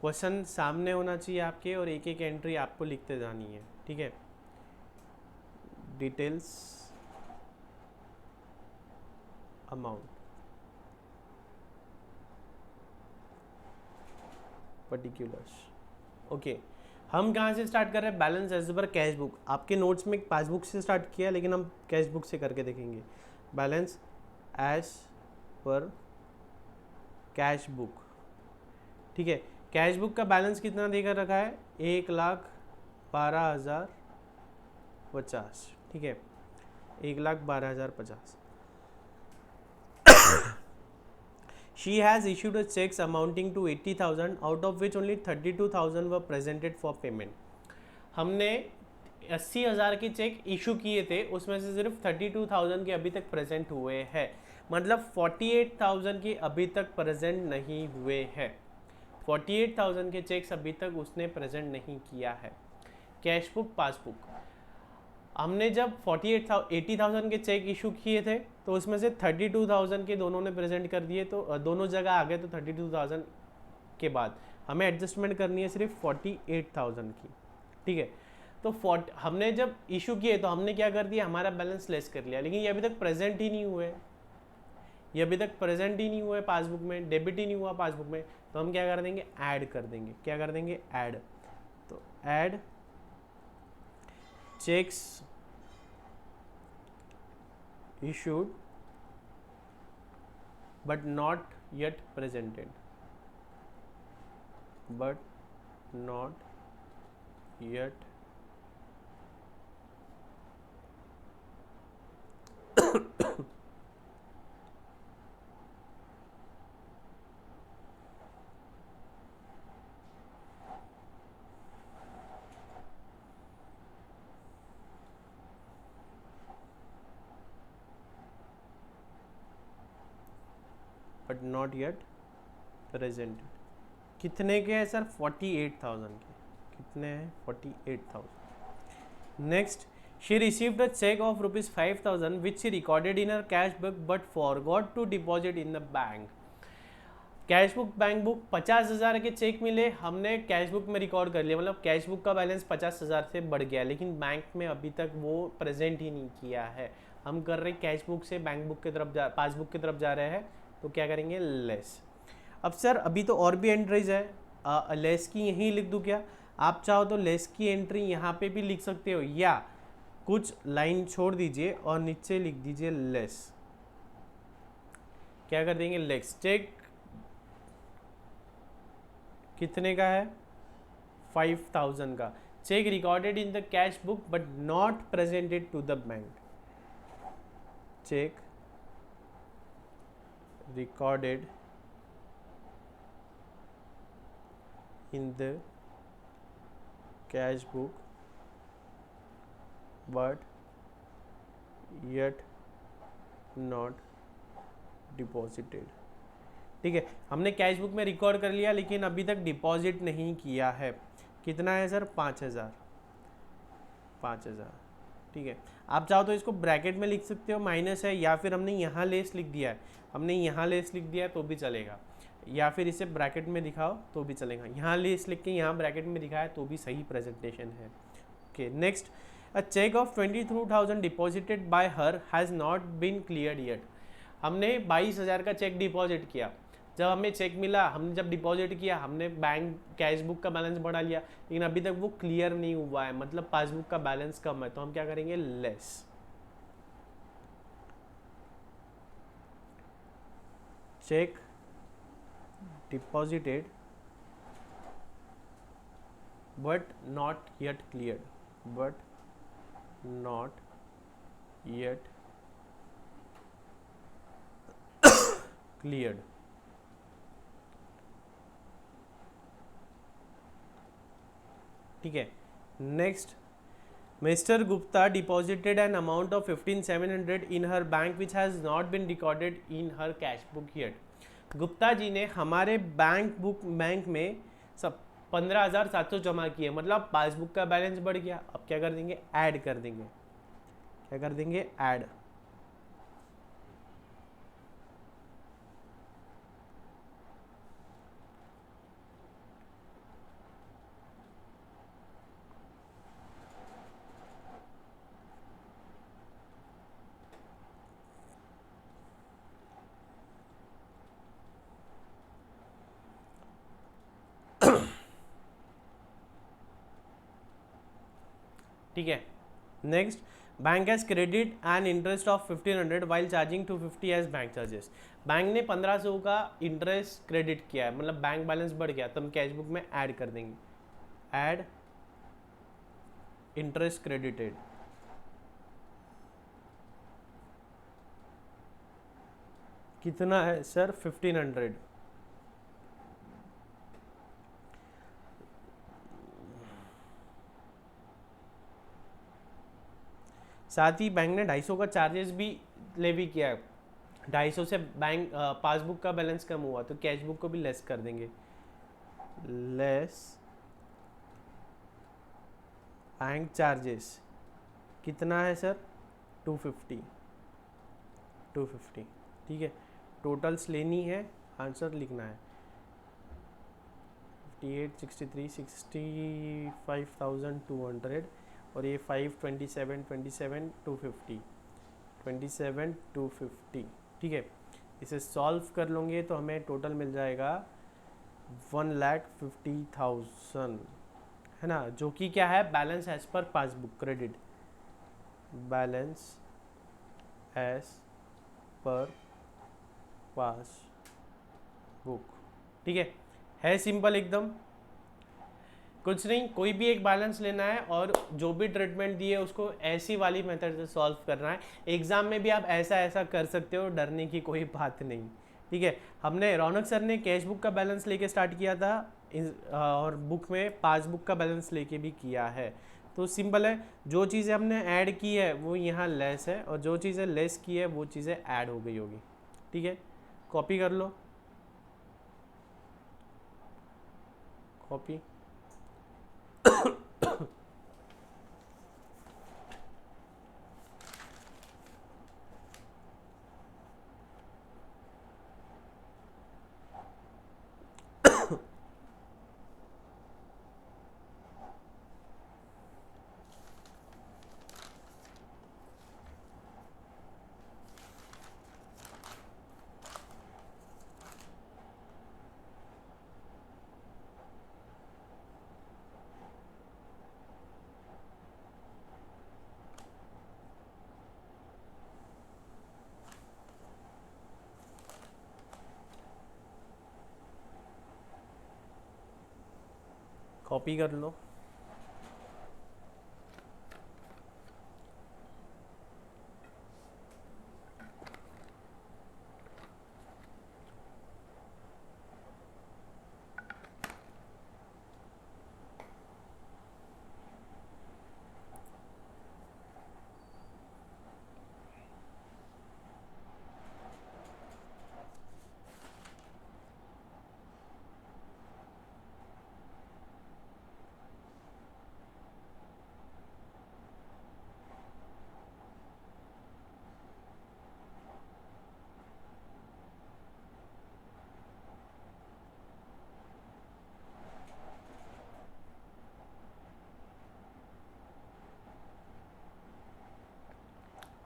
क्वेश्चन सामने होना चाहिए आपके और एक एक एंट्री आपको लिखते जानी है, ठीक है। Details, amount, particulars, okay. हम कहाँ से स्टार्ट कर रहे हैं, balance as per cash book. आपके नोट्स में पासबुक से स्टार्ट किया, लेकिन हम कैश बुक से करके देखेंगे। Balance as per cash book, ठीक है। कैश बुक का बैलेंस कितना देकर रखा है, 1,12,050, ठीक है, 1,12,050। She has issued a checks amounting to 80,000, out of which only 32,000 were presented for payment। हमने 80,000 के चेक इशू किए थे, उसमें से सिर्फ 32,000 के अभी तक प्रेजेंट हुए हैं, मतलब 48,000 के अभी तक प्रेजेंट नहीं हुए हैं। 48,000 के चेक्स अभी तक उसने प्रेजेंट नहीं किया है। कैश बुक, पासबुक, हमने जब 80,000 के चेक इशू किए थे तो उसमें से 32,000 के दोनों ने प्रेजेंट कर दिए, तो दोनों जगह आ गए। तो 32,000 के बाद हमें एडजस्टमेंट करनी है सिर्फ 48,000 की, ठीक है। तो हमने जब इशू किए तो हमने क्या कर दिया, हमारा बैलेंस लेस कर लिया, लेकिन ये अभी तक प्रेजेंट ही नहीं हुए, ये अभी तक प्रेजेंट ही नहीं हुआ है पासबुक में, डेबिट ही नहीं हुआ पासबुक में। तो हम क्या कर देंगे, ऐड कर देंगे। क्या कर देंगे, ऐड। तो add cheques issued but not yet presented, but not yet but not yet presented. कितने के हैं सर? 48,000 के. कितने हैं? 48,000. Next, she received a check of rupees 5,000 which she recorded in her cash book but forgot to deposit in the bank. Cash book bank book 50,000 के check मिले, हमने cash book में रिकॉर्ड कर लिया, मतलब कैश बुक का balance 50,000 से बढ़ गया, लेकिन बैंक में अभी तक वो प्रेजेंट ही नहीं किया है. हम कर रहे कैश बुक से बैंक बुक की तरफ पासबुक की तरफ जा रहे हैं, तो क्या करेंगे? लेस. अब सर अभी तो और भी एंट्रीज है, लेस की यहीं लिख दूँ क्या? आप चाहो तो लेस की एंट्री यहाँ पे भी लिख सकते हो, या कुछ लाइन छोड़ दीजिए और नीचे लिख दीजिए लेस. क्या कर देंगे? लेस. चेक कितने का है? 5,000 का. Cheque recorded in the cash book but not presented to the bank. Cheque recorded in the cash book but yet not deposited. ठीक है, हमने कैश बुक में रिकॉर्ड कर लिया लेकिन अभी तक डिपॉजिट नहीं किया है. कितना है सर? 5,000. 5,000. ठीक है, आप चाहो तो इसको ब्रैकेट में लिख सकते हो, माइनस है, या फिर हमने यहाँ लेस लिख दिया है, हमने यहाँ लेस लिख दिया है तो भी चलेगा, या फिर इसे ब्रैकेट में दिखाओ तो भी चलेगा. यहाँ लेस लिख के यहाँ ब्रैकेट में दिखाया तो भी सही प्रेजेंटेशन है. Okay, next, a cheque of 22,000 deposited by her has not been cleared yet. हमने 22,000 का चेक डिपॉजिट किया, जब हमें चेक मिला, हमने जब डिपॉजिट किया, हमने बैंक कैश बुक का बैलेंस बढ़ा लिया, लेकिन अभी तक वो क्लियर नहीं हुआ है, मतलब पासबुक का बैलेंस कम है, तो हम क्या करेंगे? Less. Cheque deposited but not yet cleared, but not yet cleared. ठीक है, next, mister Gupta deposited an amount of 15,700 in her bank which has not been recorded in her cash book yet. Gupta ji ने हमारे bank में सब 15,700 जमा किए, मतलब passbook का बैलेंस बढ़ गया. अब क्या कर देंगे? ऐड कर देंगे. क्या कर देंगे? ऐड. ठीक है, next, bank has credit and interest of 1,500 while charging 250 as bank charges. Bank ने 1,500 का इंटरेस्ट क्रेडिट किया है, मतलब बैंक बैलेंस बढ़ गया, तो हम कैश बुक में ऐड कर देंगे. Add interest credited. कितना है सर? 1,500. साथ ही बैंक ने 250 का चार्जेस भी लेवी किया है. 250 से बैंक पासबुक का बैलेंस कम हुआ, तो कैश बुक को भी लेस कर देंगे. Less bank charges. कितना है सर? 250. 250. ठीक है, टोटल्स लेनी है, आंसर लिखना है. 58, 63, 65,200 और ये 5, 27, 27, 250, 27, 250. ठीक है, इसे सॉल्व कर लोगे तो हमें टोटल मिल जाएगा 1,50,000, है ना, जो कि क्या है? Balance as per passbook credit. Balance as per passbook. ठीक है सिंपल एकदम, कुछ नहीं, कोई भी एक बैलेंस लेना है और जो भी ट्रीटमेंट दी है उसको ऐसी वाली मेथड से सॉल्व करना है। एग्जाम में भी आप ऐसा ऐसा कर सकते हो, डरने की कोई बात नहीं। ठीक है, हमने रौनक सर ने कैश बुक का बैलेंस लेके स्टार्ट किया था और बुक में पासबुक का बैलेंस लेके भी किया है। तो सिंपल है, जो चीज़ें हमने ऐड की है वो यहाँ लेस है और जो चीज़ें लेस की है वो चीज़ें ऐड हो गई होगी। ठीक है, कॉपी कर लो, कॉपी। कॉपी कर लो,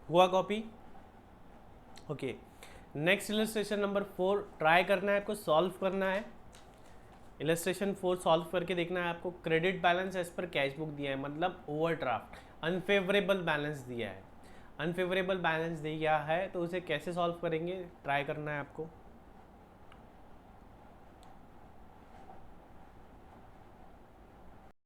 हुआ copy. Okay, next illustration number 4 try करना है आपको, सॉल्व करना है। इलस्ट्रेशन 4 सॉल्व करके देखना है आपको। Credit balance as per cash book दिया है, मतलब ओवरड्राफ्ट अनफेवरेबल बैलेंस दिया है। अनफेवरेबल बैलेंस दिया है तो उसे कैसे सॉल्व करेंगे ट्राई करना है आपको।